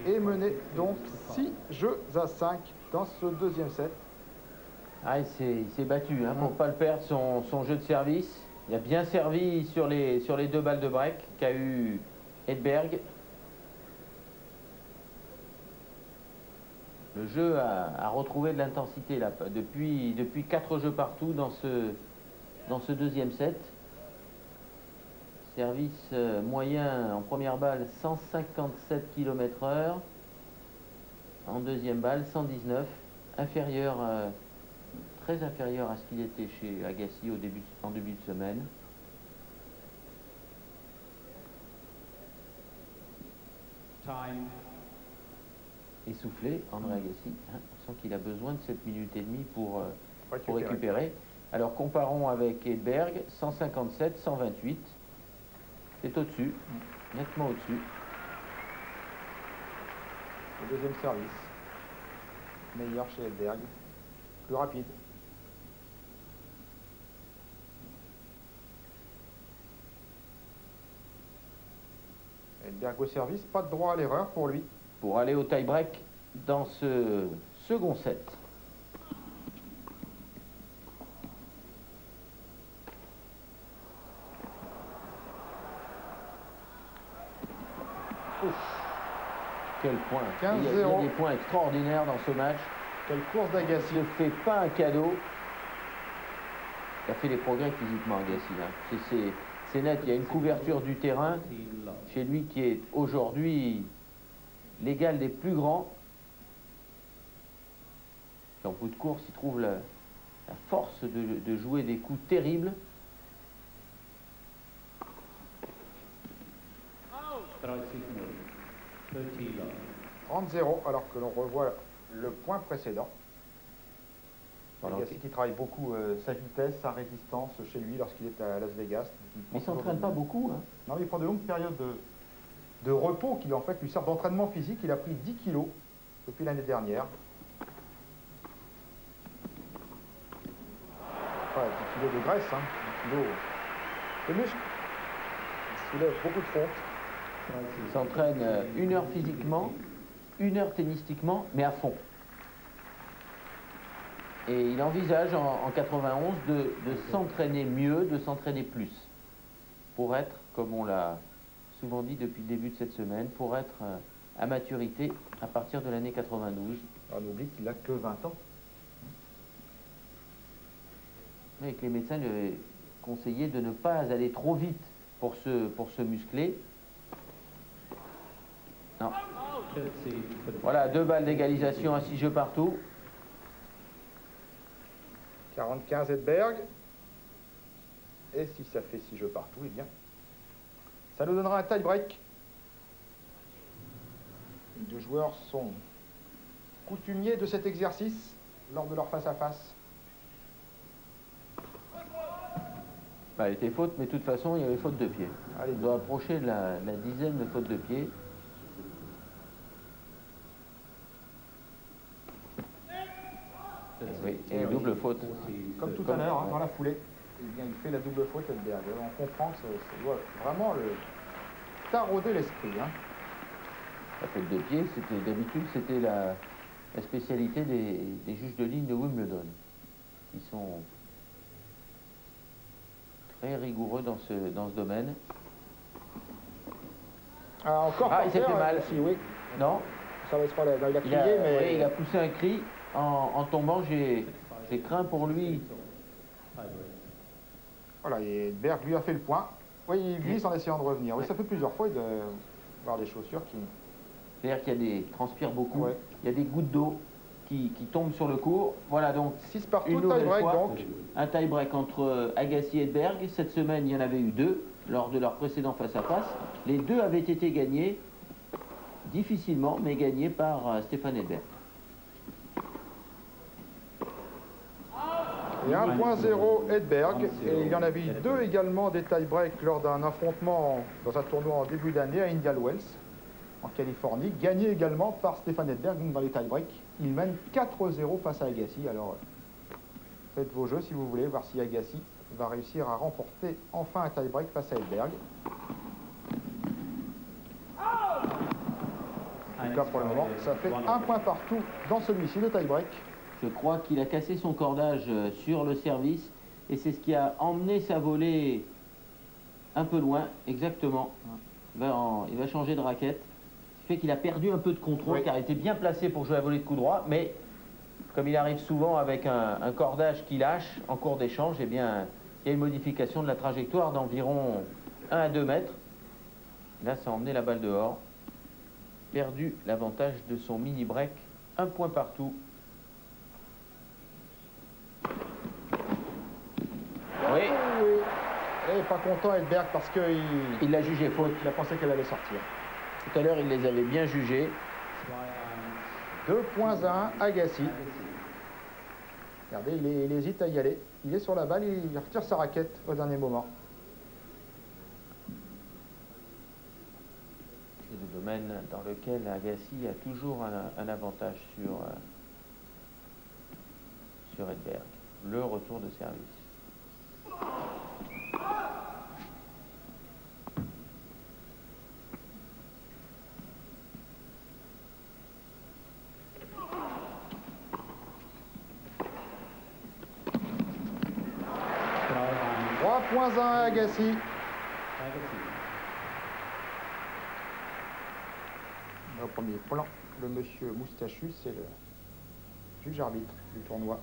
est mené donc 6 jeux à 5 dans ce deuxième set. Ah, il s'est battu hein, pour ne pas le perdre, son jeu de service. Il a bien servi sur les 2 balles de break qu'a eu Edberg. Le jeu a retrouvé de l'intensité là, depuis 4 jeux partout dans ce deuxième set. Service moyen en première balle 157 km/h. En deuxième balle 119, inférieur, très inférieur à ce qu'il était chez Agassi en début de semaine. Essoufflé, André Agassi. Hein, on sent qu'il a besoin de 7 minutes et demie pour récupérer. Alors comparons avec Edberg, 157, 128. C'est au-dessus, nettement au-dessus. Le deuxième service. Meilleur chez Edberg. Plus rapide. Edberg au service, pas de droit à l'erreur pour lui. Pour aller au tie-break dans ce second set. Ouf. Quel point. Il y a des points extraordinaires dans ce match. Quelle course d'Agassi. Il ne fait pas un cadeau. Il a fait des progrès physiquement, Agassi. Hein. C'est net, il y a une couverture du terrain chez lui qui est aujourd'hui l'égal des plus grands. Et en bout de course, il trouve la force de jouer des coups terribles. « 30-0 alors que l'on revoit le point précédent. Agassi qui travaille beaucoup sa vitesse, sa résistance chez lui lorsqu'il est à Las Vegas. Il ne s'entraîne pas beaucoup. Hein. Non, mais il prend de longues périodes de repos qui en fait lui servent d'entraînement physique. Il a pris 10 kilos depuis l'année dernière. Enfin, 10 kilos de graisse, hein, 10 kilos de muscle. Il soulève beaucoup de fonte. Il s'entraîne 1 heure physiquement, 1 heure tennistiquement, mais à fond. Et il envisage en 91 de s'entraîner mieux, de s'entraîner plus. Pour être, comme on l'a souvent dit depuis le début de cette semaine, pour être à maturité à partir de l'année 92. On oublie qu'il n'a que 20 ans. Mais que les médecins lui avaient conseillé de ne pas aller trop vite pour se muscler. Non. Voilà, 2 balles d'égalisation à 6 jeux partout. 40-15 Edberg. Et si ça fait 6 jeux partout, eh bien, ça nous donnera un tie-break. Les deux joueurs sont coutumiers de cet exercice lors de leur face-à-face. Bah, il était faute, mais de toute façon, il y avait faute de pied. Allez, on doit approcher de la dizaine de fautes de pied. Oui, et une double faute. Comme tout à l'heure, hein, dans la foulée. Eh bien, il fait la double faute, Edberg. On comprend que ça doit vraiment le tarauder l'esprit. Hein. La faute de pied, d'habitude, c'était la spécialité des juges de ligne de Wimbledon. Ils sont très rigoureux dans ce domaine. Ah, encore il s'est fait mal. Aussi, oui. Non. Ça va se faire, il a crié, mais... Oui, il a poussé un cri. En tombant, j'ai craint pour lui. Voilà, et Edberg lui a fait le point. Oui, il glisse en essayant de revenir. Oui, ça fait plusieurs fois de voir des chaussures qui... C'est-à-dire qu'il y a transpire beaucoup. Ouais. Il y a des gouttes d'eau qui tombent sur le cours. Voilà, donc 6 partout, une nouvelle tie-break fois, donc. un tie-break entre Agassi et Edberg. Cette semaine, il y en avait eu 2 lors de leur précédent face-à-face. Les 2 avaient été gagnés difficilement, mais gagnés par Stéphane Edberg. Et 1.0 Edberg, et il y en avait eu 2 également des tie-breaks lors d'un affrontement dans un tournoi en début d'année à Indian Wells, en Californie, gagné également par Stéphane Edberg dans les tie-breaks. Il mène 4-0 face à Agassi, alors faites vos jeux si vous voulez, voir si Agassi va réussir à remporter enfin un tie-break face à Edberg. cas pour le moment. Ça fait un point partout dans celui-ci, le tie-break. Je crois qu'il a cassé son cordage sur le service et c'est ce qui a emmené sa volée un peu loin, exactement. Il va changer de raquette. Ce qui fait qu'il a perdu un peu de contrôle car il était bien placé pour jouer la volée de coup droit, mais comme il arrive souvent avec un cordage qui lâche en cours d'échange, eh bien, il y a une modification de la trajectoire d'environ 1 à 2 mètres. Là, ça a emmené la balle dehors. Perdu l'avantage de son mini break. Un point partout. Oui. Et pas content Edberg parce qu'il l'a jugé faute. Il a pensé qu'elle allait sortir. Tout à l'heure, il les avait bien jugés. 2 points à 1, Agassi. Regardez, il hésite à y aller. Il est sur la balle, il retire sa raquette au dernier moment. C'est le domaine dans lequel Agassi a toujours un avantage sur Edberg. Le retour de service. Points à Agassi. Au premier plan, le monsieur moustachu, c'est le juge arbitre du tournoi.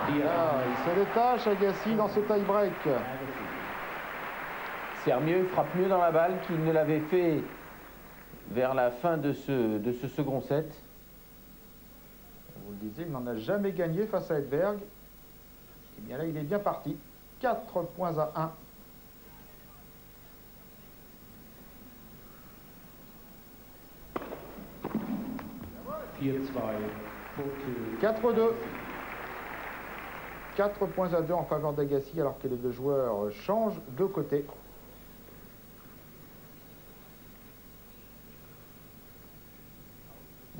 Il se détache Agassi dans ce tie-break. Sert mieux, frappe mieux dans la balle qu'il ne l'avait fait vers la fin de ce second set. Vous le disiez, il n'en a jamais gagné face à Edberg. Et bien là, il est bien parti. 4 points à 1. « 4-2. 4 points à 2 en faveur d'Agassi alors que les deux joueurs changent de côté.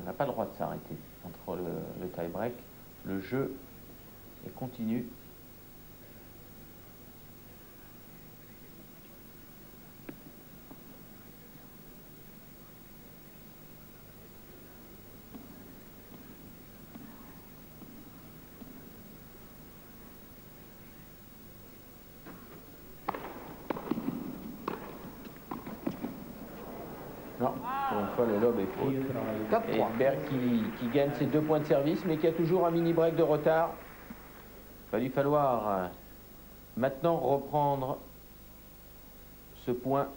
On n'a pas le droit de s'arrêter entre le tie-break. Le jeu est continu. Non, pour une fois, le lob est faute. Et Edberg qui gagne ses 2 points de service, mais qui a toujours un mini-break de retard. Il va lui falloir maintenant reprendre ce point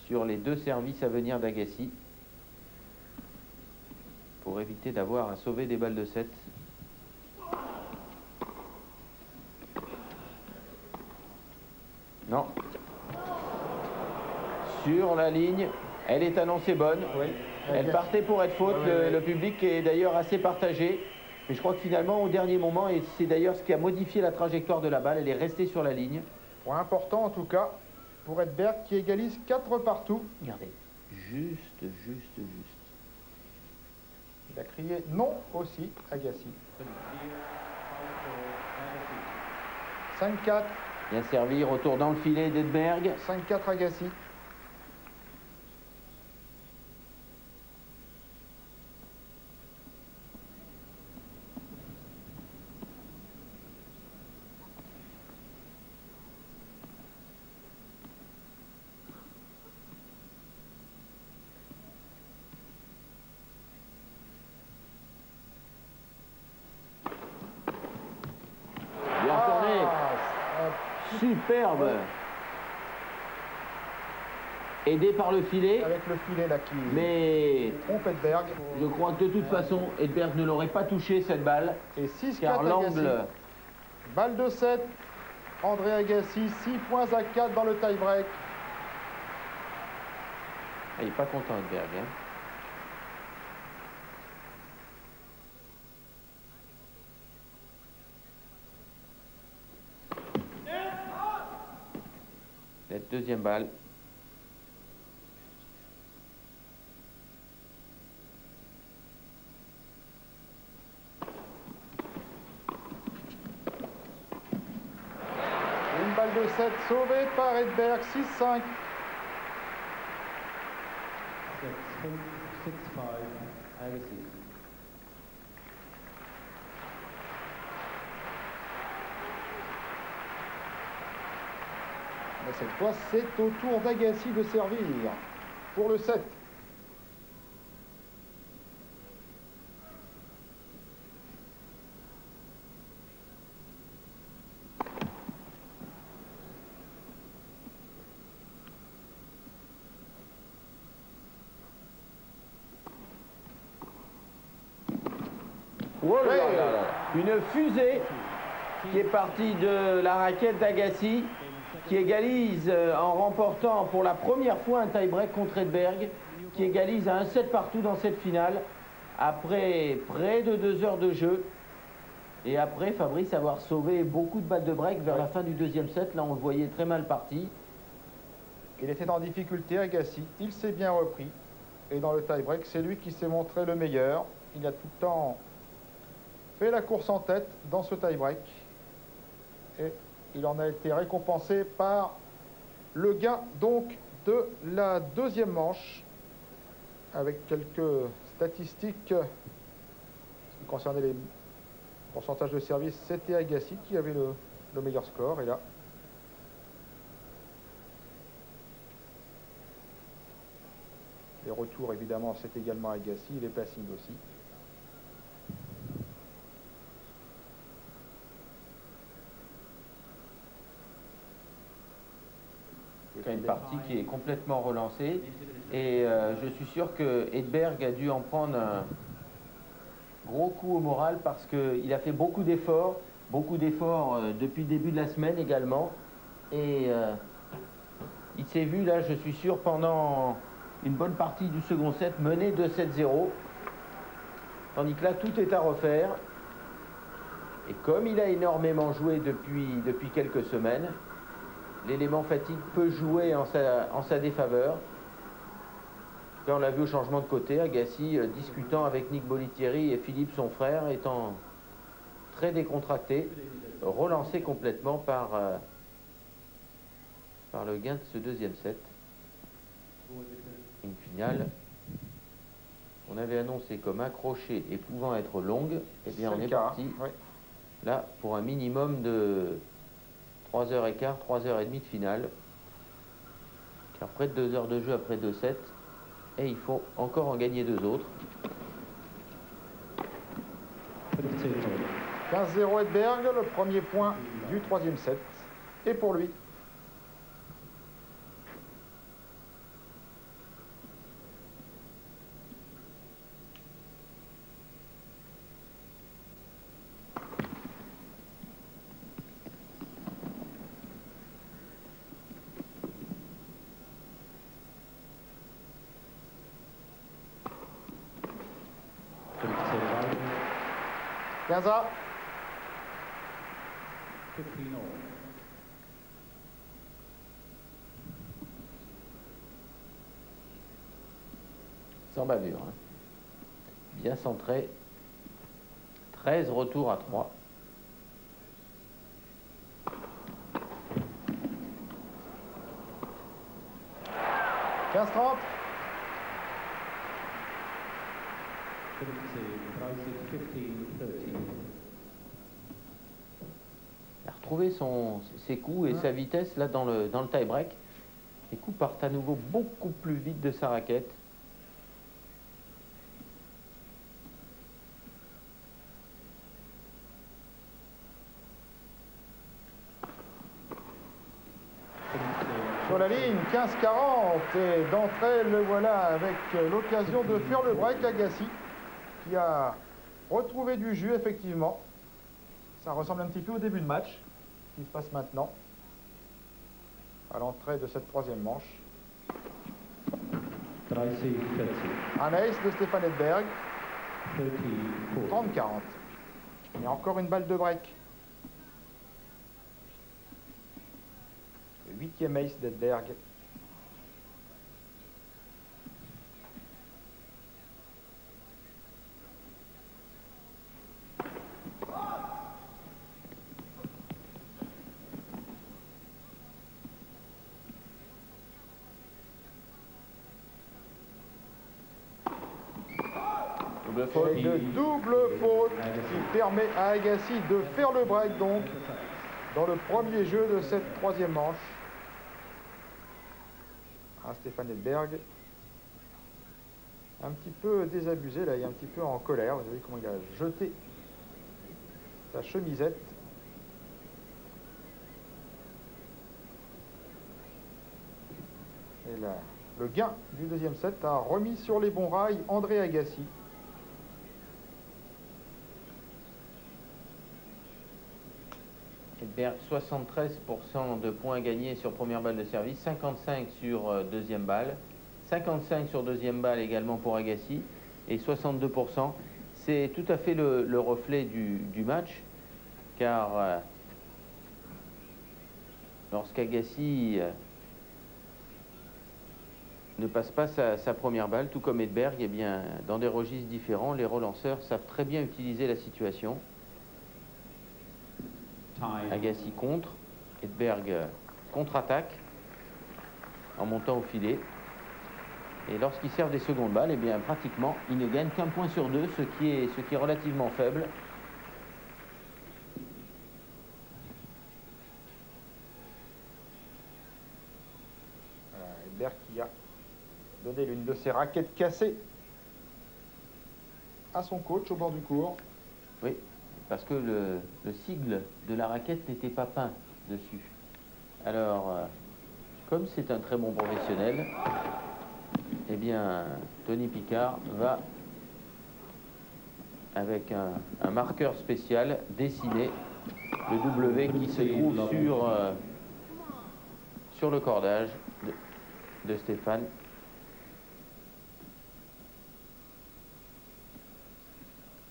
sur les 2 services à venir d'Agassi pour éviter d'avoir à sauver des balles de 7. Non. Sur la ligne. Elle est annoncée bonne. Oui. Elle partait pour être faute. Le public est d'ailleurs assez partagé. Mais je crois que finalement, au dernier moment, et c'est d'ailleurs ce qui a modifié la trajectoire de la balle, elle est restée sur la ligne. Point important en tout cas pour Edberg qui égalise 4 partout. Regardez, juste. Il a crié non aussi, Agassi. 5-4. Bien servi, retour dans le filet d'Edberg. 5-4 Agassi. Superbe. Aidé par le filet. Avec le filet là qui trompe Edberg. Je crois que de toute façon, Edberg ne l'aurait pas touché cette balle. Et 6-4 car l'angle. Balle de 7. André Agassi, 6 points à 4 dans le tie-break. Il n'est pas content Edberg. Hein. La deuxième balle. de 7 sauvé par Edberg, 6-5. 6-5, Agassi. Mais cette fois, c'est au tour d'Agassi de servir pour le 7. Oh là là là. Une fusée qui est partie de la raquette d'Agassi, qui égalise en remportant pour la première fois un tie-break contre Edberg, qui égalise à un 7 partout dans cette finale, après près de 2 heures de jeu. Et après, Fabrice avoir sauvé beaucoup de balles de break vers la fin du deuxième set. Là, on le voyait très mal parti. Il était en difficulté, Agassi. Il s'est bien repris. Et dans le tie-break, c'est lui qui s'est montré le meilleur. Il a tout le temps fait la course en tête dans ce tie-break. Et il en a été récompensé par le gain donc de la deuxième manche, avec quelques statistiques qui concernaient les pourcentages de service. C'était Agassi qui avait le meilleur score. Et là, les retours, évidemment, c'est également Agassi. Les passings aussi. Une partie qui est complètement relancée. Et je suis sûr que Edberg a dû en prendre un gros coup au moral parce qu'il a fait beaucoup d'efforts depuis le début de la semaine également. Et il s'est vu là, je suis sûr, pendant une bonne partie du second set, mené 2-7-0. Tandis que là, tout est à refaire. Et comme il a énormément joué depuis quelques semaines, l'élément fatigue peut jouer en sa défaveur. Là, on l'a vu au changement de côté, Agassi discutant avec Nick Bollettieri et Philippe, son frère, étant très décontracté, relancé complètement par le gain de ce deuxième set. Une finale qu'on avait annoncée comme accrochée et pouvant être longue. Eh bien, on est parti là pour un minimum de 3h15, 3h30 de finale. Car près de 2 heures de jeu après 2 sets. Et il faut encore en gagner 2 autres. 15-0 Edberg, le premier point du troisième set. Et pour lui. Gaza. Sans bavure. Hein. Bien centré. 13 retours à 3. « 15-30. Il a retrouvé ses coups et sa vitesse là dans le tie-break. Les coups partent à nouveau beaucoup plus vite de sa raquette. Sur la ligne, 15-40. Et d'entrée, le voilà avec l'occasion de faire le break. Agassi qui a retrouvé du jus, effectivement. Ça ressemble un petit peu au début de match qui se passe maintenant, à l'entrée de cette troisième manche. Un ace de Stéphane Edberg. 30-40. Et encore une balle de break. Le 8e ace d'Edberg. Double faute. Et une double faute qui permet à Agassi de faire le break donc dans le premier jeu de cette troisième manche. Stéphane Edberg, un petit peu désabusé, là, il est un petit peu en colère. Vous voyez comment il a jeté sa chemisette. Et là, le gain du deuxième set a remis sur les bons rails André Agassi. Edberg, 73% de points gagnés sur première balle de service, 55 sur deuxième balle, 55 sur deuxième balle également pour Agassi, et 62%. C'est tout à fait le reflet du match, car lorsqu'Agassi ne passe pas sa première balle, tout comme Edberg, eh bien, dans des registres différents, les relanceurs savent très bien utiliser la situation. Agassi contre, Edberg contre-attaque en montant au filet. Et lorsqu'ils servent des secondes balles, eh bien, pratiquement, ils ne gagnent qu'un point sur deux, ce qui est relativement faible. Edberg qui a donné l'une de ses raquettes cassées à son coach au bord du court. Oui, parce que le sigle de la raquette n'était pas peint dessus. Alors, comme c'est un très bon professionnel, eh bien, Tony Picard va, avec un marqueur spécial, dessiner le W qui se trouve sur le cordage de Stéphane.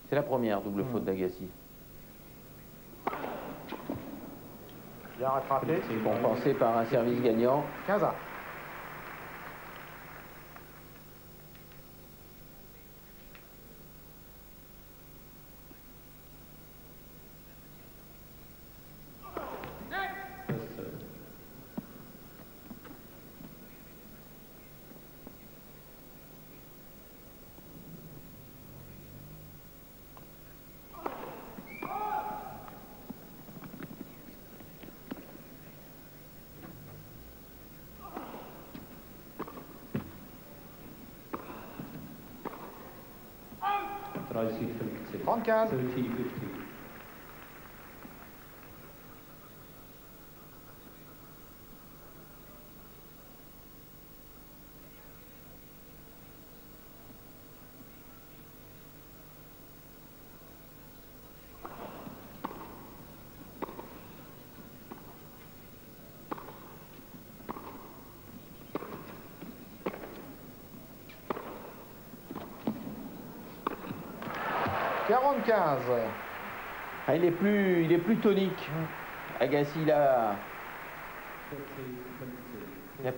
C'est la première double faute d'Agassi. Bien rattrapé. Compensé par un service gagnant. 15-1. Tries 35. 30-50. Ah, il est plus tonique. Agassi, il a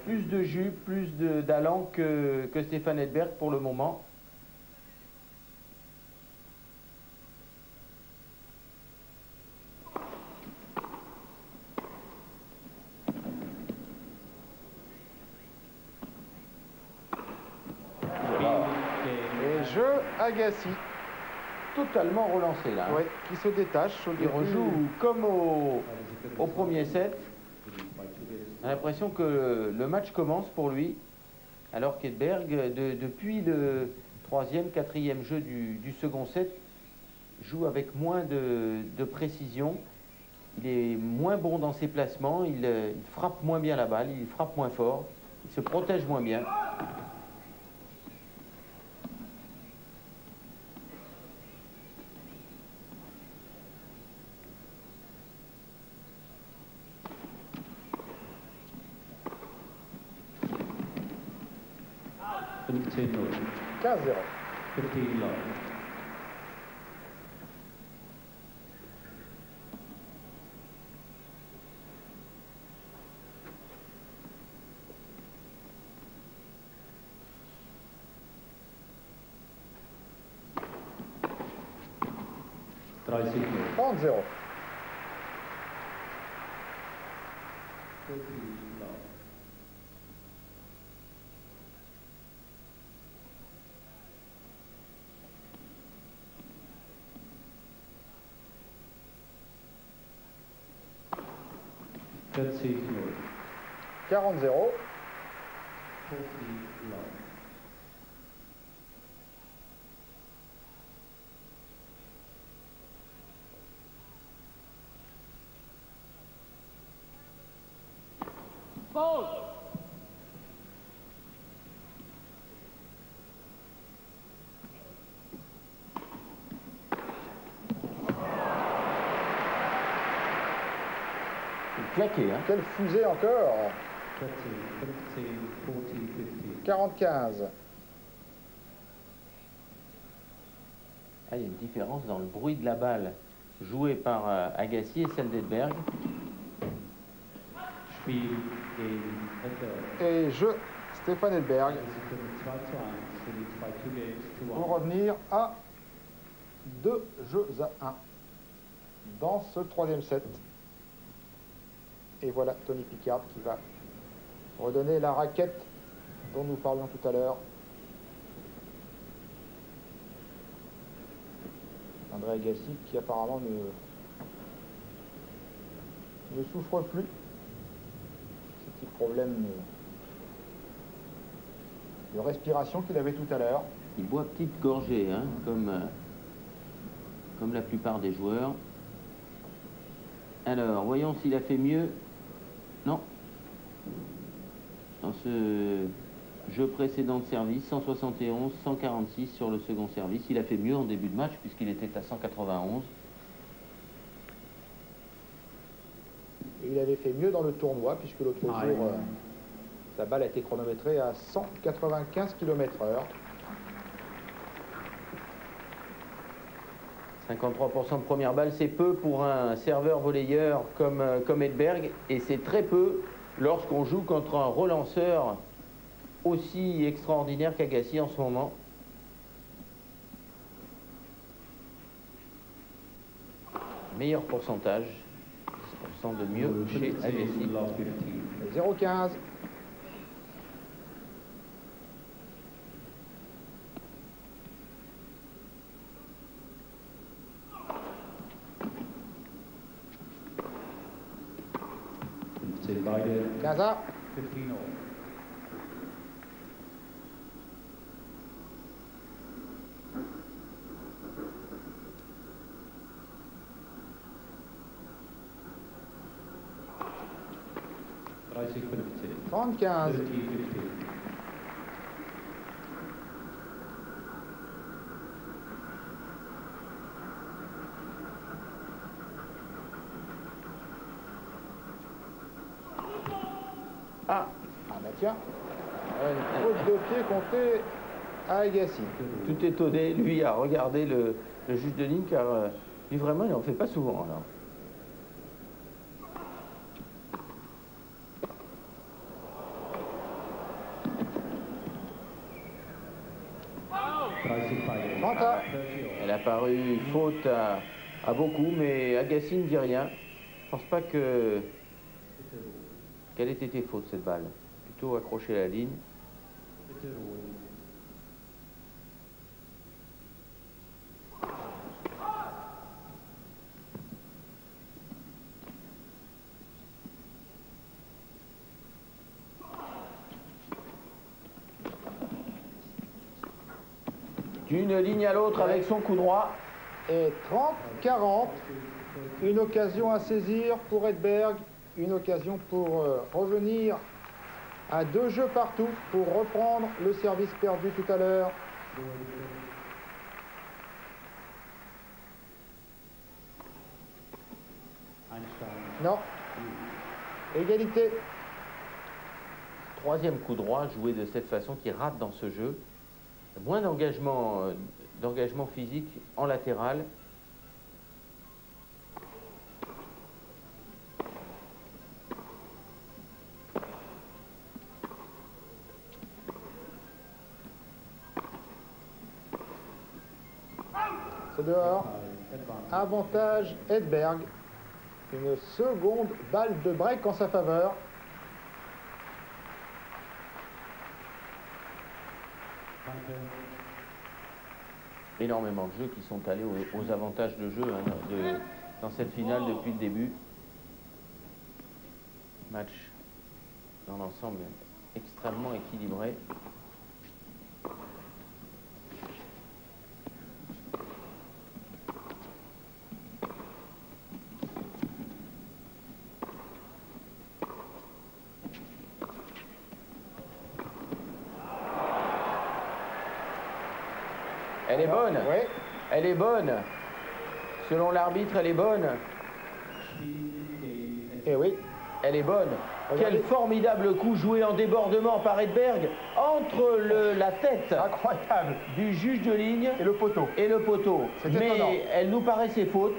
plus de jus, plus d'allant que Stéphane Edberg pour le moment. Et jeu Agassi. Totalement relancé là. Oui, qui se détache. Il rejoue comme au premier set. On a l'impression que le match commence pour lui, alors qu'Edberg, depuis le troisième, quatrième jeu du second set, joue avec moins de précision. Il est moins bon dans ses placements, il frappe moins bien la balle, il frappe moins fort, il se protège moins bien. Continue. 15-0. 15 love. Try 6 30-0. 30 love. 30 0. 40-0. 40 love. Claqué, hein. Quelle fusée encore. 30, 15, 40, 50. 40-15. Ah, il y a une différence dans le bruit de la balle jouée par Agassi et celle d'Edberg. Spiel gegen Edberg. Et jeu Stéphane Edberg Es ist 2-1, so leads by 2 games to pour 1. revenir à 2 jeux à 1 dans ce troisième set. Et voilà Tony Picard qui va redonner la raquette dont nous parlions tout à l'heure. André Agassi qui apparemment ne souffre plus. Ces petits problèmes de respiration qu'il avait tout à l'heure. Il boit petite gorgée, hein, comme la plupart des joueurs. Alors, voyons s'il a fait mieux. Non. Dans ce jeu précédent de service, 171, 146 sur le second service. Il a fait mieux en début de match puisqu'il était à 191. Et il avait fait mieux dans le tournoi puisque l'autre jour, sa balle a été chronométrée à 195 km/h. 53% de première balle, c'est peu pour un serveur volleyeur comme Edberg, et c'est très peu lorsqu'on joue contre un relanceur aussi extraordinaire qu'Agassi en ce moment. Meilleur pourcentage, 10% de mieux chez 15 Agassi. love 15. 0,15. Beide 15 à 15 all. Dreißig 15. 30-15. 30 15. Ah bah tiens, une faute de pied comptée à Agassi. Tout étonné, lui, à regarder le juge de ligne, car lui, vraiment, il n'en fait pas souvent. Alors. Beide. 30 à. Elle a paru faute à beaucoup, mais Agassi ne dit rien. Je pense pas qu'elle ait été faute, cette balle. Plutôt accrochée à la ligne. D'une ligne à l'autre avec son coup droit. Et 30-40. Une occasion à saisir pour Edberg. Une occasion pour revenir à 2 jeux partout pour reprendre le service perdu tout à l'heure. Non. Égalité. Troisième coup droit joué de cette façon qui rate dans ce jeu. Moins d'engagement physique en latéral. C'est dehors. Avantage Edberg. Une seconde balle de break en sa faveur. Énormément de jeux qui sont allés aux avantages de jeu hein, dans cette finale depuis le début. Match dans l'ensemble extrêmement équilibré. Elle est bonne. Oui. Elle est bonne. Selon l'arbitre, elle est bonne. Et oui. Elle est bonne. Regardez. Quel formidable coup joué en débordement par Edberg entre la tête Incroyable. du juge de ligne Et le poteau. et le poteau. C'est étonnant. Mais elle nous paraissait faute.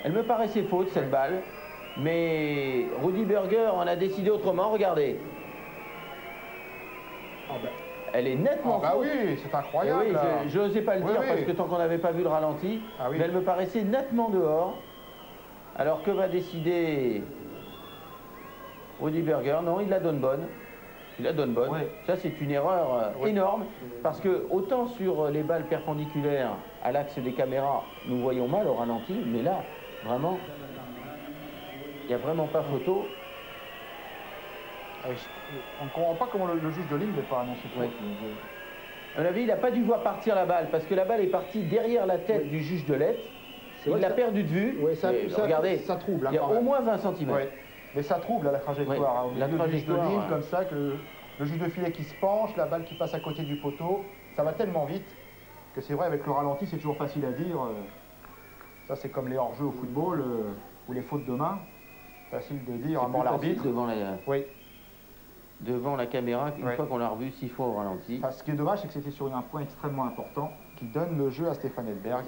Elle me paraissait faute, cette balle. Mais Rudy Berger en a décidé autrement. Regardez. Ah ben. Elle est nettement Ah bah faute. oui, c'est Et incroyable. oui, là. je n'osais pas le Oui, dire oui. parce que tant qu'on n'avait pas vu le ralenti, Ah oui. mais elle me paraissait nettement dehors. Alors que va décider Rudy Berger? Non, il la donne bonne. Il la donne bonne. Oui. Ça, c'est une erreur Oui. énorme parce que autant sur les balles perpendiculaires à l'axe des caméras, nous voyons mal au ralenti, mais là, vraiment, il n'y a vraiment pas photo. On ne comprend pas comment le juge de ligne n'est pas annoncé faute. Oui. À mon avis, il n'a pas dû voir partir la balle parce que la balle est partie derrière la tête du juge de lettres. Il l'a perdu de vue. Oui, Regardez, ça trouble. il y a au moins 20 cm. Oui. Mais ça trouble la trajectoire. Oui, Hein, au la milieu du juge de trajectoire, ligne, comme ça, que le juge de filet qui se penche, la balle qui passe à côté du poteau, ça va tellement vite que c'est vrai, avec le ralenti, c'est toujours facile à dire. Ça, c'est comme les hors-jeux au football ou les fautes de main. Facile de dire avant l'arbitre. Oui. Devant la caméra, une fois qu'on l'a revu 6 fois au ralenti. Enfin, ce qui est dommage, c'est que c'était sur un point extrêmement important qui donne le jeu à Stefan Edberg.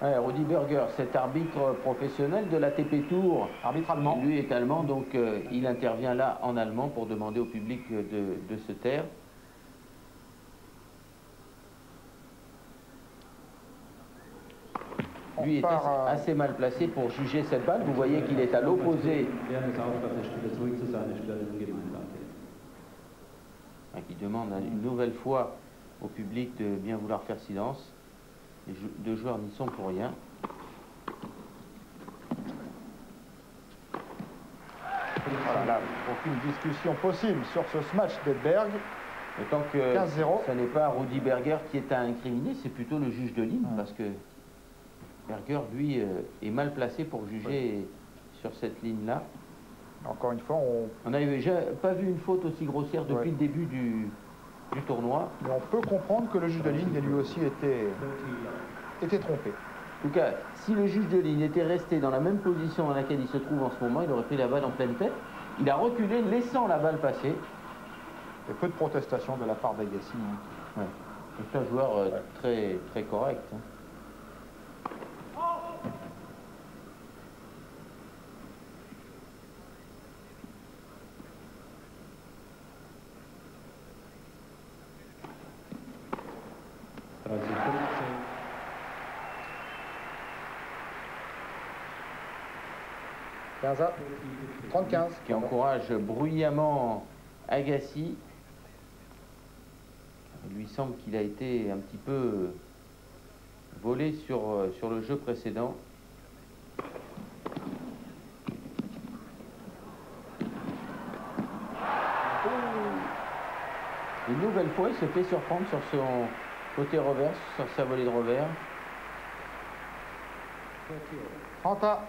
Ouais, Rudy Berger, cet arbitre professionnel de l'ATP Tour, Arbitre allemand. Lui est allemand, donc il intervient là en allemand pour demander au public de se taire. Lui est assez mal placé pour juger cette balle. Vous voyez qu'il est à l'opposé. Il demande une nouvelle fois au public de bien vouloir faire silence. Les deux joueurs n'y sont pour rien. Voilà, aucune discussion possible sur ce match d'Edberg. Autant que ce n'est pas Rudy Berger qui est à incriminer, c'est plutôt le juge de ligne, parce que Berger, lui, est mal placé pour juger sur cette ligne-là. Encore une fois, on n'avait déjà pas vu une faute aussi grossière depuis le début du tournoi. Mais on peut comprendre que le juge de ligne ait lui aussi été trompé. En tout cas, si le juge de ligne était resté dans la même position dans laquelle il se trouve en ce moment, il aurait pris la balle en pleine tête. Il a reculé, laissant la balle passer. Et peu de protestation de la part d'Agassi. Ouais. C'est un joueur très, très correct. Hein. À 30-15. Qui encourage bruyamment Agassi. Il lui semble qu'il a été un petit peu volé sur le jeu précédent. Une nouvelle fois, il se fait surprendre sur son côté revers, sur sa volée de revers. 30 à.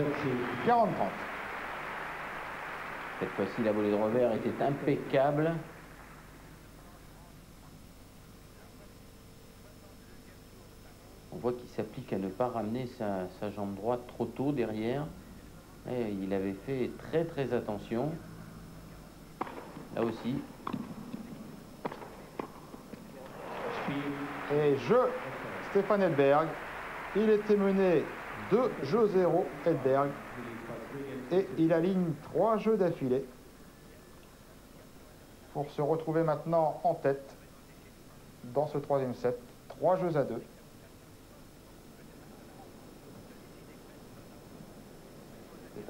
« 40-30. » Cette fois-ci, la volée de revers était impeccable. On voit qu'il s'applique à ne pas ramener sa jambe droite trop tôt derrière. Et il avait fait très très attention. Là aussi. Et Stefan Edberg. Il était mené 2-0 Edberg. Et il aligne 3 jeux d'affilée pour se retrouver maintenant en tête dans ce troisième set. 3 jeux à 2.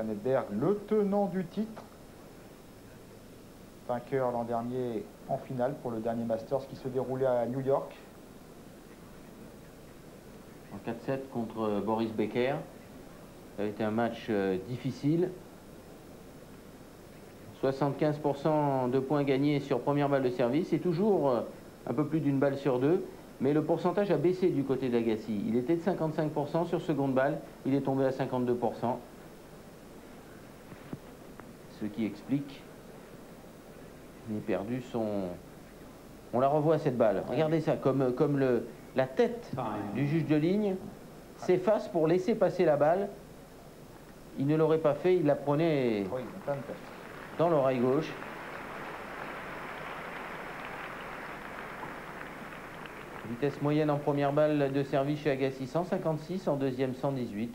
Stefan Edberg, le tenant du titre. Vainqueur l'an dernier en finale pour le dernier Masters qui se déroulait à New York. En 4-7 contre Boris Becker. Ça a été un match difficile. 75% de points gagnés sur première balle de service. C'est toujours un peu plus d'une balle sur deux. Mais le pourcentage a baissé du côté d'Agassi. Il était de 55% sur seconde balle. Il est tombé à 52%. Ce qui explique qu'il ait perdu son... On la revoit cette balle. Regardez ça, comme la tête du juge de ligne s'efface pour laisser passer la balle. Il ne l'aurait pas fait, il la prenait dans l'oreille gauche. Vitesse moyenne en première balle de service chez Agassi, 156, en deuxième 118.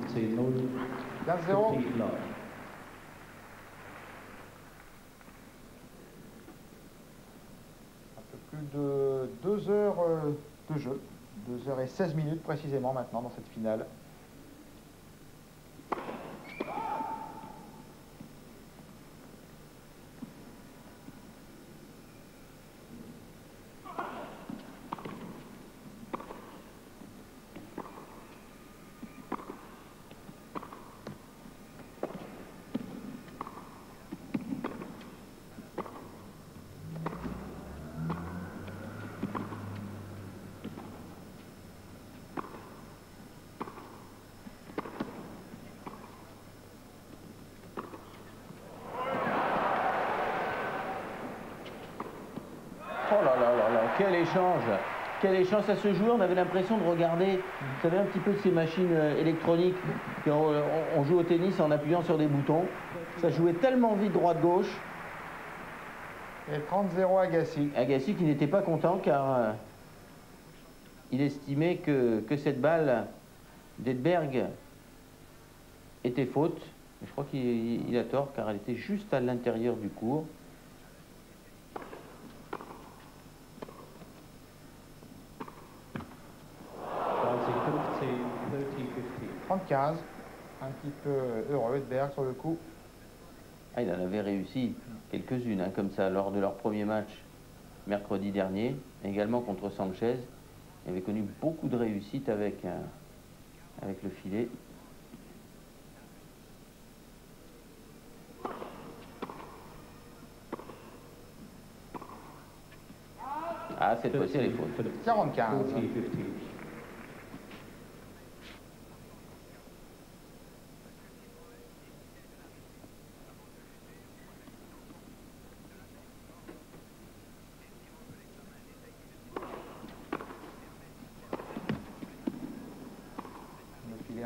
C'est 0. 15-0. Un peu plus de 2 heures de jeu. 2 heures et 16 minutes précisément maintenant dans cette finale. Oh là là là là, quel échange! Quel échange ça se joue, on avait l'impression de regarder, vous savez, un petit peu de ces machines électroniques, on joue au tennis en appuyant sur des boutons. Ça jouait tellement vite droite-gauche. Et 30-0 Agassi. Agassi qui n'était pas content car il estimait que cette balle d'Edberg était faute. Je crois qu'il a tort car elle était juste à l'intérieur du court. « 30-15 ». Un petit peu heureux Edberg sur le coup. Ah, il en avait réussi quelques-unes hein, comme ça lors de leur premier match mercredi dernier, également contre Sanchez. Il avait connu beaucoup de réussite avec le filet. Ah, cette fois-ci, elle est faute. 40-15.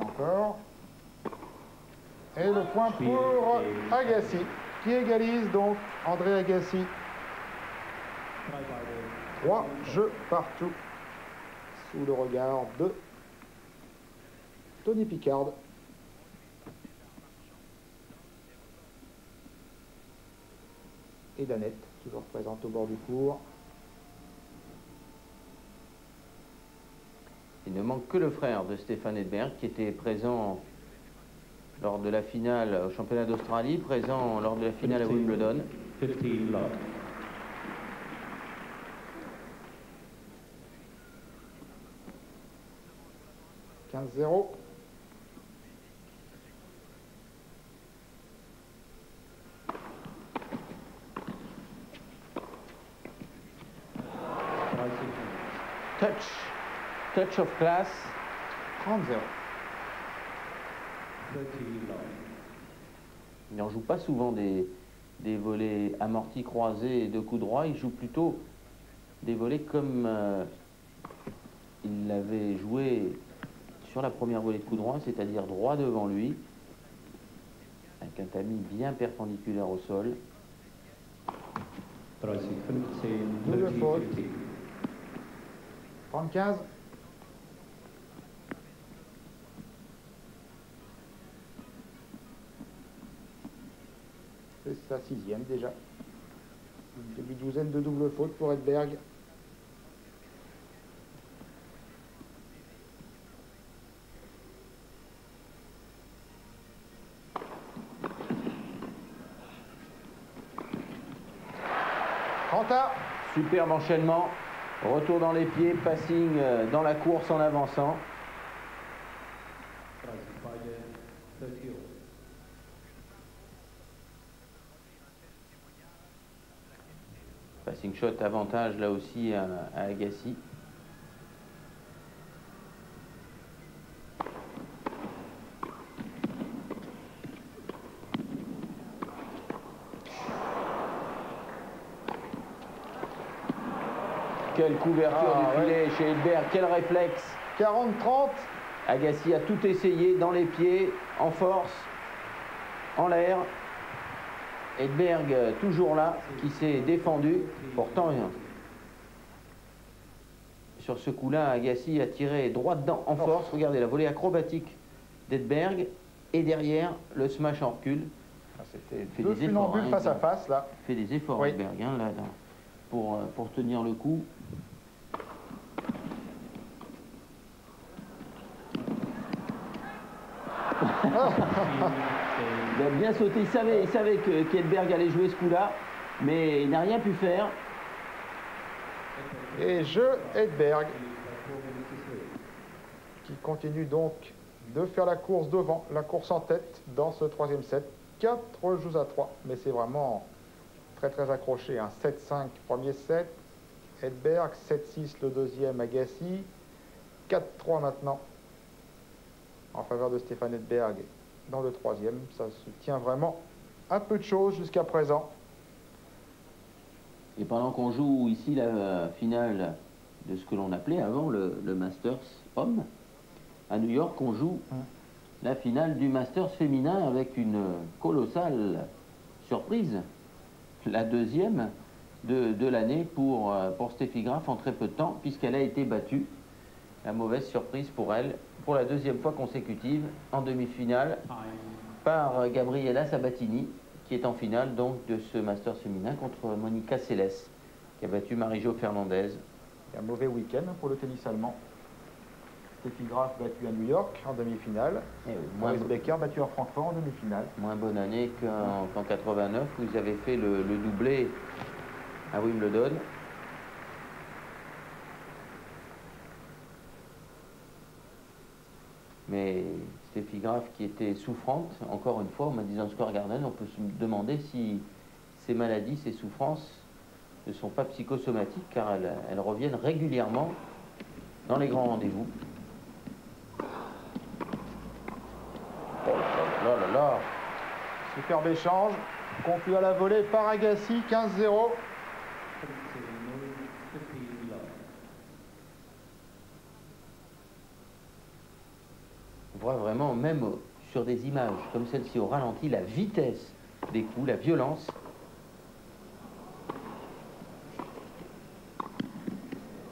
Encore. Et le point pour Agassi, qui égalise donc André Agassi. 3 jeux partout, sous le regard de Tony Picard. Et Danette, toujours présente au bord du court. Il ne manque que le frère de Stefan Edberg qui était présent lors de la finale au championnat d'Australie, présent lors de la finale à Wimbledon. 15 love. « 15-0 ». Touch of class. 30-0. Il n'en joue pas souvent des volets amortis croisés de coups droits. Il joue plutôt des volets comme il l'avait joué sur la première volée de coups droits, c'est-à-dire droit devant lui, avec un tamis bien perpendiculaire au sol. Double faute. 30-15. C'est sa 6e déjà. Début douzaine de double faute pour Edberg. Superbe enchaînement, retour dans les pieds, passing dans la course en avançant. Passing shot avantage là aussi à Agassi. Quelle couverture du filet chez Edberg, quel réflexe. 40-30. Agassi a tout essayé, dans les pieds, en force, en l'air. Edberg toujours là, qui s'est défendu. Pourtant, sur ce coup-là, Agassi a tiré droit dedans en force. Regardez la volée acrobatique d'Edberg. Et derrière, le smash en recul. C'était deux funambules face à face, là. Fait des efforts, Edberg, hein, là, pour tenir le coup. Il a bien sauté, il savait qu'Edberg allait jouer ce coup-là, mais il n'a rien pu faire. Et jeu Edberg, qui continue donc de faire la course devant, la course en tête dans ce troisième set. 4 jeux à 3, mais c'est vraiment très accroché. 7-5 premier set, Edberg, 7-6 le deuxième, Agassi, 4-3 maintenant en faveur de Stéphane Edberg dans le troisième. Ça se tient vraiment à peu de choses jusqu'à présent. Et pendant qu'on joue ici la finale de ce que l'on appelait avant le Masters homme, à New York, on joue la finale du Masters féminin avec une colossale surprise, la deuxième de l'année pour Steffi Graf en très peu de temps, puisqu'elle a été battue. La mauvaise surprise pour elle, pour la deuxième fois consécutive, en demi-finale, par Gabriela Sabatini, qui est en finale donc de ce Masters féminin contre Monica Seles, qui a battu Marie-Jo Fernandez. Un mauvais week-end pour le tennis allemand. Steffi Graf battue à New York en demi-finale. Boris Becker battu à Francfort en demi-finale. Moins bonne année qu'en 89, où ils avaient fait le doublé à Wimbledon. Mais Steffi Graf qui était souffrante, encore une fois, au Madison Square Garden, on peut se demander si ces maladies, ces souffrances ne sont pas psychosomatiques, car elles reviennent régulièrement dans les grands rendez-vous. Oh là là là. Superbe échange, conclu à la volée par Agassi, 15-0. On voit vraiment, même sur des images comme celle-ci au ralenti, la vitesse des coups, la violence.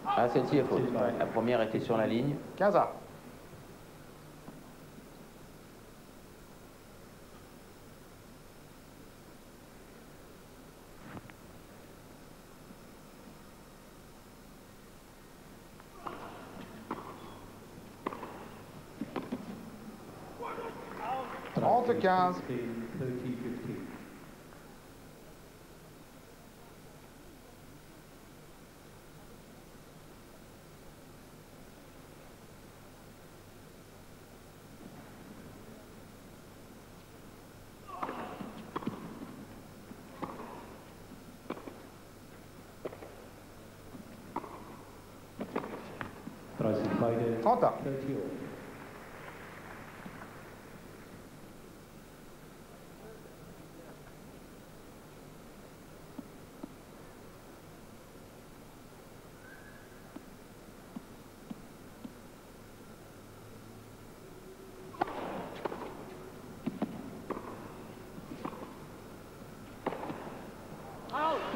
Ah, celle-ci est faute. La première était sur la ligne. 15-1.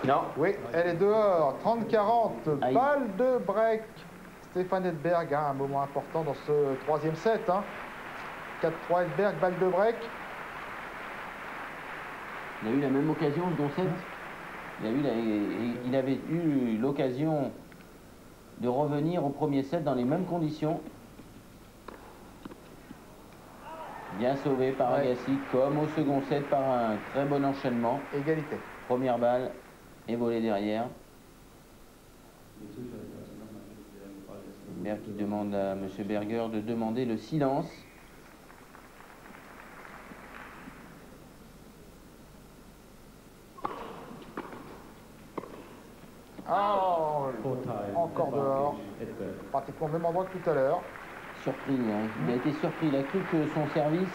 Non. Oui, elle est dehors. 30-40. Balle de break. Stéphane Edberg, hein, un moment important dans ce troisième set. Hein. 4-3 Edberg, balle de break. Il a eu la même occasion, le Doncet. Il avait eu l'occasion de revenir au premier set dans les mêmes conditions. Bien sauvé par Agassi, comme au second set par un très bon enchaînement. Égalité. Première balle et volée derrière. Berg qui demande à M. Berger de demander le silence. Oh, encore dehors. Pratiquement au même endroit que tout à l'heure. Surpris, hein. Il a été surpris. Il a cru que son service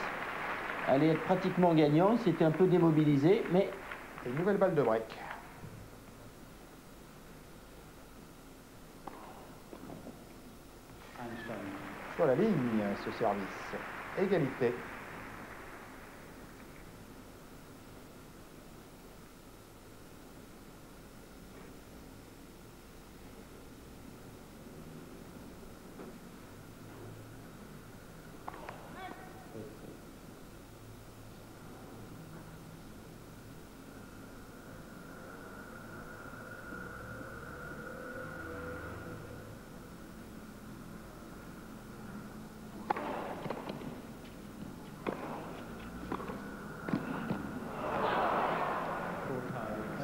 allait être pratiquement gagnant. Il s'était un peu démobilisé, mais... Une nouvelle balle de break. Sur la ligne, ce service. Égalité.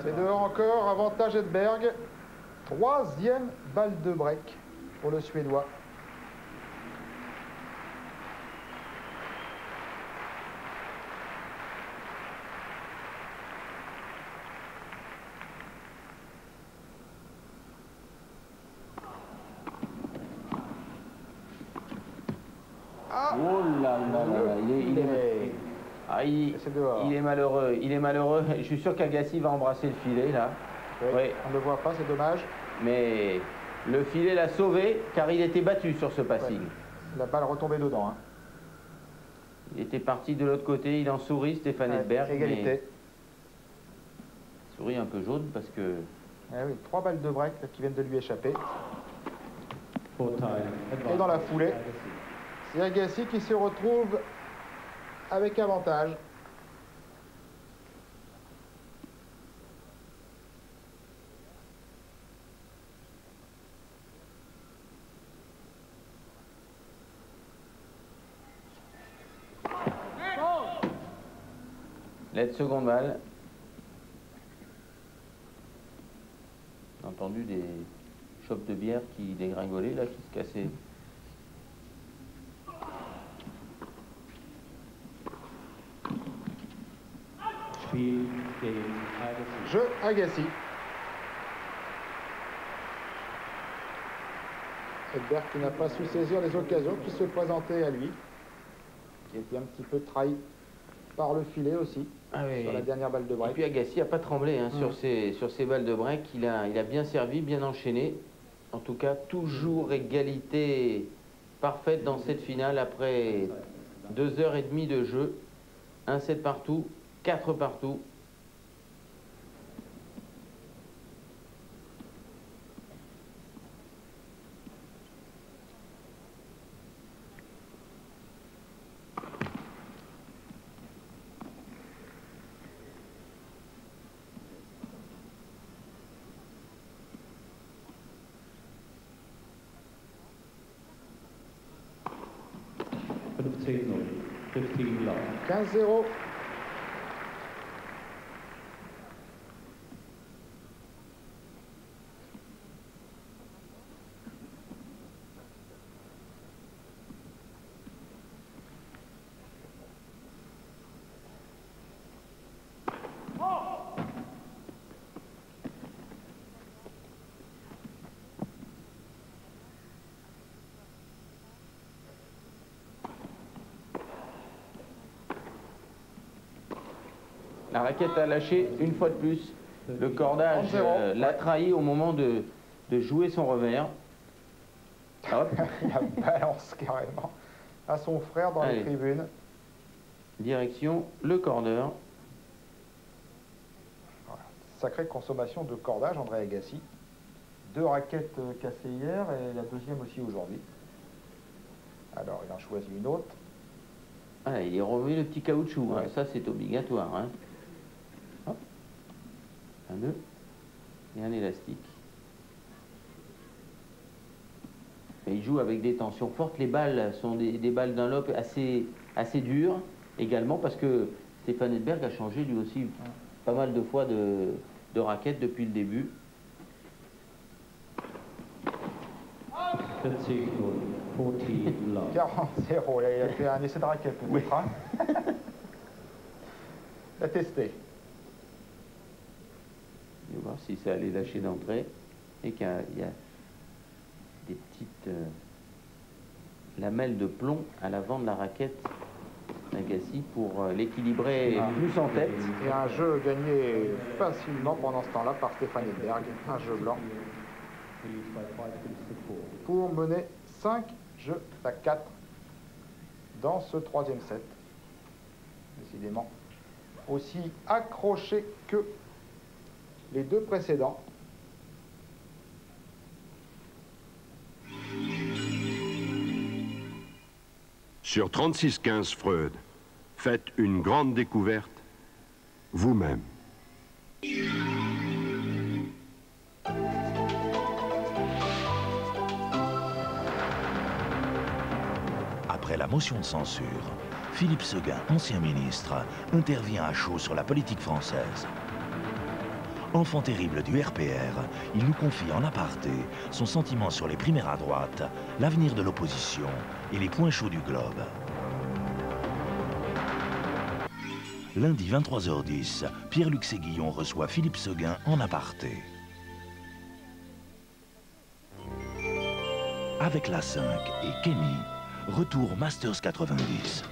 C'est dehors encore, avantage Edberg. Troisième balle de break pour le Suédois. Ah, oh là là là, il est malheureux, il est malheureux. Je suis sûr qu'Agassi va embrasser le filet là. Oui. On ne le voit pas, c'est dommage. Mais le filet l'a sauvé car il était battu sur ce passing. Ouais. La balle retombée dedans. Hein. Il était parti de l'autre côté, il en sourit, Stéphane Edberg. Égalité. Sourit un peu jaune parce que... Oui, 3 balles de break là, qui viennent de lui échapper. Et dans la foulée, c'est Agassi qui se retrouve avec avantage. L'aide seconde balle. J'ai entendu des chopes de bière qui dégringolaient là, qui se cassaient. Jeu Agassi. Edberg qui n'a pas su saisir les occasions qui se présentaient à lui, qui était un petit peu trahi par le filet aussi, sur la dernière balle de break. Et puis Agassi n'a pas tremblé hein, sur ses balles de break, il a bien servi, bien enchaîné. En tout cas, toujours égalité parfaite dans cette finale après 2h30 de jeu. 1-7 partout, 4 partout. For the signal, 15 love. 15-0. La raquette a lâché une fois de plus. Le cordage l'a trahi au moment de jouer son revers. Hop. Il la balance carrément à son frère dans les tribunes. Direction le cordeur. Voilà. Sacrée consommation de cordage, André Agassi. 2 raquettes cassées hier et la deuxième aussi aujourd'hui. Alors, il en choisit une autre. Ah, il remet le petit caoutchouc, Ouais. hein. Ça c'est obligatoire. Hein. Hop. Un nœud et un élastique. Et il joue avec des tensions fortes. Les balles sont des balles Dunlop assez dures également parce que Stefan Edberg a changé lui aussi pas mal de fois de raquettes depuis le début. 40 love. 40-0, il a fait un essai de raquette peut-être. Hein. Il a testé. On va voir si ça allait lâcher d'entrée et qu'il y a des petites lamelles de plomb à l'avant de la raquette Agassi pour l'équilibrer plus en tête. Et un jeu gagné facilement pendant ce temps-là par Stefan Edberg, un jeu blanc, pour mener 5 jeux à 4 dans ce 3e set. Décidément aussi accroché que les 2 précédents. Sur 36-15 Freud, faites une grande découverte vous-même. Après la motion de censure, Philippe Séguin, ancien ministre, intervient à chaud sur la politique française. Enfant terrible du RPR, il nous confie en aparté son sentiment sur les primaires à droite, l'avenir de l'opposition et les points chauds du globe. Lundi 23h10, Pierre-Luc Séguillon reçoit Philippe Séguin en aparté. Avec la 5 et Kenny, retour Masters 90.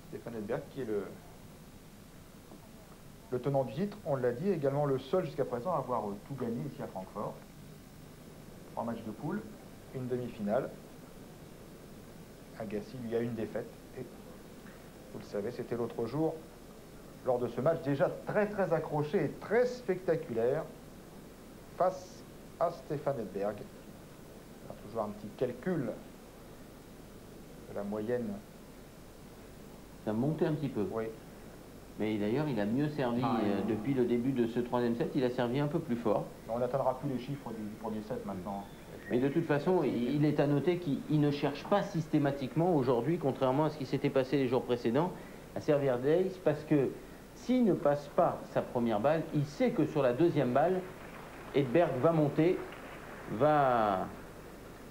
Stefan Edberg qui est le tenant du titre, on l'a dit, également le seul jusqu'à présent à avoir tout gagné ici à Francfort. 3 matchs de poule, une demi-finale. Agassi lui a une défaite et vous le savez, c'était l'autre jour lors de ce match déjà très accroché et très spectaculaire face à Stefan Edberg. Alors, toujours un petit calcul de la moyenne. Ça a monté un petit peu. Oui. Mais d'ailleurs, il a mieux servi depuis le début de ce 3e set. Il a servi un peu plus fort. On n'atteindra plus les chiffres du premier set maintenant. Mais de toute façon, il est à noter qu'il ne cherche pas systématiquement aujourd'hui, contrairement à ce qui s'était passé les jours précédents, à servir d'ace, parce que s'il ne passe pas sa première balle, il sait que sur la deuxième balle, Edberg va monter, va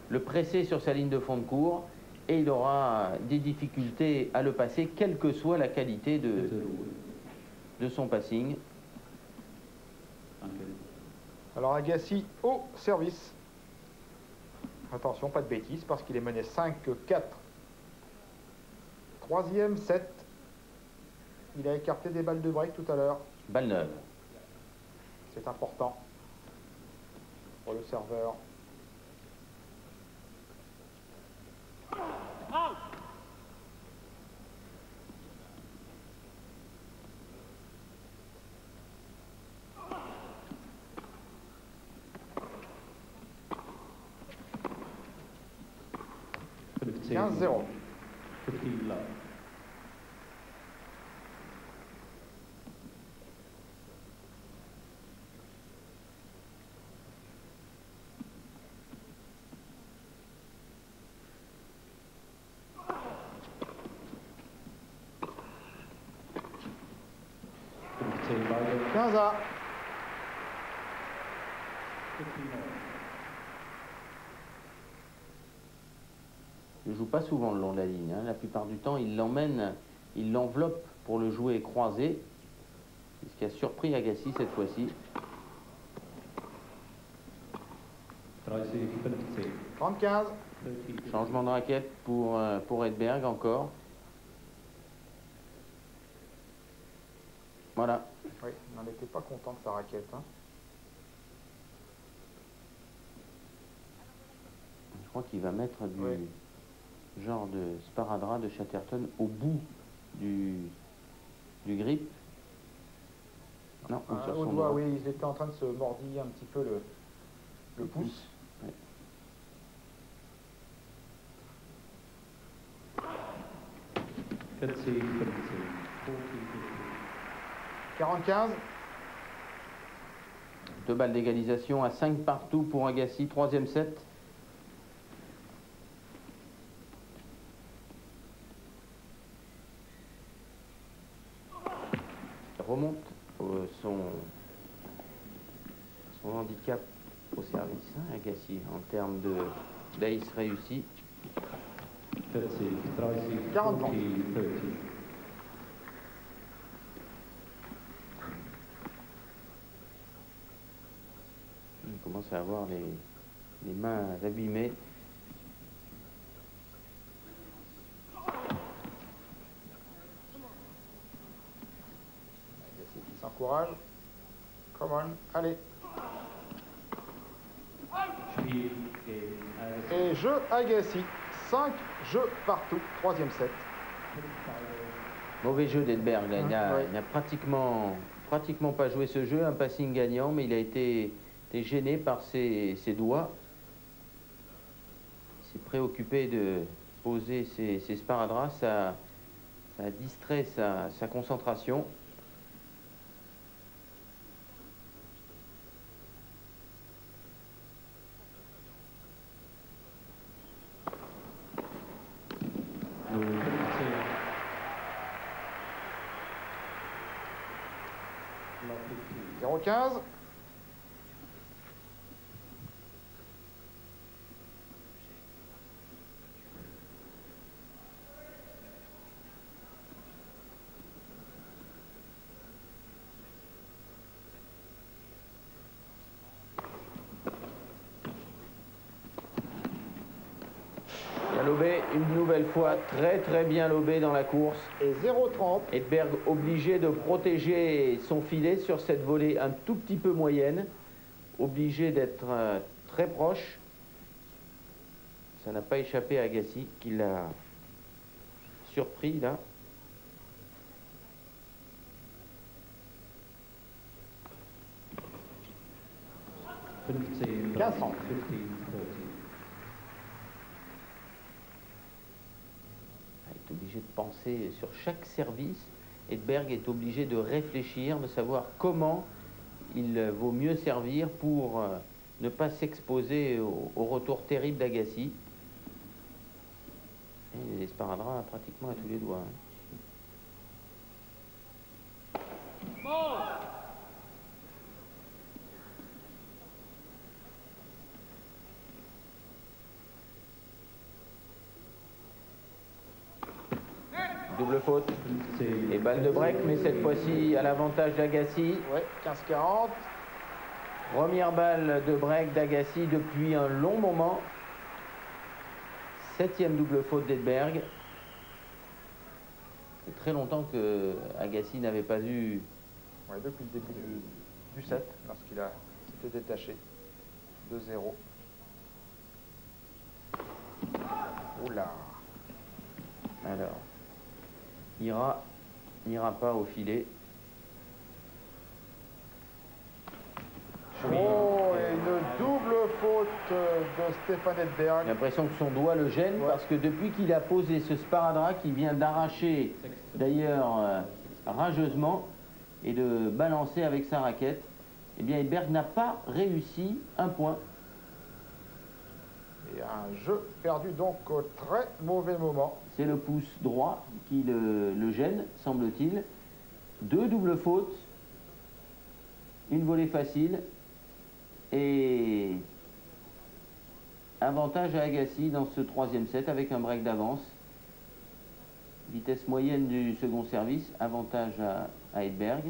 le presser sur sa ligne de fond de cours, et il aura des difficultés à le passer, quelle que soit la qualité de son passing. Alors Agassi au service. Attention, pas de bêtises, parce qu'il est mené 5-4. 3e set. Il a écarté des balles de break tout à l'heure. Balle neuve. C'est important pour le serveur. Philippe 15-0. 15 love. Philippe 15 à. 15 Il ne joue pas souvent le long de la ligne. Hein. La plupart du temps, il l'emmène, il l'enveloppe pour le jouer croisé. C'est ce qui a surpris Agassi cette fois-ci. 30-15. Changement de raquette pour Edberg encore. Voilà. Oui, il n'en était pas content de sa raquette. Hein. Je crois qu'il va mettre du genre de sparadrap de Chatterton au bout du grip. Non, ou sur au son doigt, doigt. oui, ils étaient en train de se mordiller un petit peu le pouce. Ouais. 40-15. Deux balles d'égalisation à 5 partout pour Agassi, troisième set. Il remonte son handicap au service, hein, Agassi, en termes de base réussi. 40. Il commence à avoir les mains abîmées. Agassi qui s'encourage. Come on, allez. Et jeu Agassi. 5 jeux partout. Troisième set. Mauvais jeu d'Edberg, là. Ouais. Il n'a pratiquement pas joué ce jeu, un passing gagnant, mais il a été gêné par ses doigts. Il s'est préoccupé de poser ses sparadraps, ça a distrait sa concentration. « 0-15. Bien lobé, une nouvelle fois, très bien lobé dans la course. Et 0-30. Edberg obligé de protéger son filet sur cette volée un tout petit peu moyenne. Obligé d'être très proche. Ça n'a pas échappé à Agassi qui l'a surpris là. $15. 15-30. Il est obligé de penser sur chaque service. Edberg est obligé de réfléchir, de savoir comment il vaut mieux servir pour ne pas s'exposer au retour terrible d'Agassi. Et les sparadraps pratiquement à tous les doigts. Double faute et balle de break, mais cette fois-ci à l'avantage d'Agassi. Ouais, 15-40. Première balle de break d'Agassi depuis un long moment. Septième double faute d'Edberg. C'est très longtemps que Agassi n'avait pas eu. Ouais, depuis le début du set, lorsqu'il s'était détaché. 2-0. Oula. Alors, n'ira pas au filet. Oh, et une double faute de Stéphane Edberg. J'ai l'impression que son doigt le gêne parce que depuis qu'il a posé ce sparadrap qui vient d'arracher d'ailleurs rageusement et de balancer avec sa raquette, eh bien Edberg n'a pas réussi un point. Et un jeu perdu donc au très mauvais moment. C'est le pouce droit qui le gêne, semble-t-il. Deux doubles fautes, une volée facile et avantage à Agassi dans ce troisième set avec un break d'avance. Vitesse moyenne du second service, avantage à Edberg.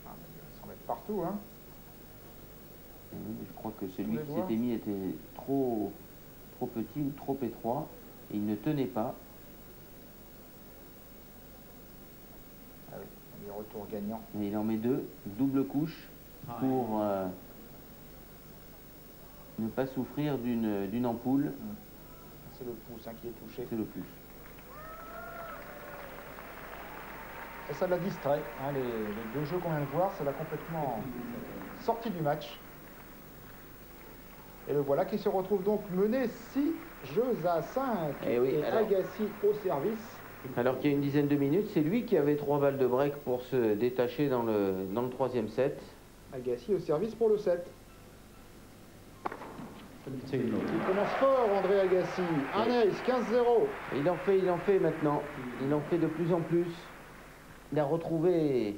Ah, mais il va s'en mettre partout, hein. Et oui, je crois que celui les qui doigts. s'était mis était trop petit ou trop étroit et il ne tenait pas. Ah oui, les retours gagnants. Et il en met deux, double couche pour ne pas souffrir d'une ampoule. C'est le pouce hein, qui est touché. C'est le pouce. Et ça l'a distrait. Hein, les deux jeux qu'on vient de voir, ça l'a complètement sorti du match. Et le voilà qui se retrouve donc mené 6 jeux à 5. Et oui, alors... Agassi au service. Alors qu'il y a une dizaine de minutes, c'est lui qui avait 3 balles de break pour se détacher dans le troisième set. Agassi au service pour le 7. 17-0. Il commence fort, André Agassi. Un ace, 15-0. Il en fait maintenant. Il en fait de plus en plus. Il a retrouvé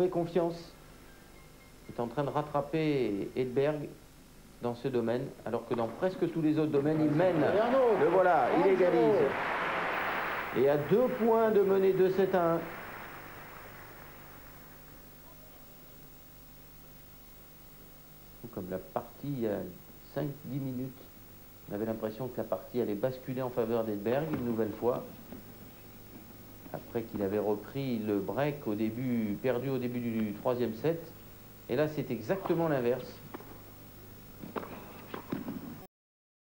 confiance. Il est en train de rattraper Edberg dans ce domaine, alors que dans presque tous les autres domaines, il mène. Le voilà, il égalise. Et à 2 points de mener 2-7-1. Comme la partie, il y a 5-10 minutes, on avait l'impression que la partie allait basculer en faveur d'Edberg une nouvelle fois. Après qu'il avait repris le break au début, perdu au début du troisième set. Et là, c'est exactement l'inverse.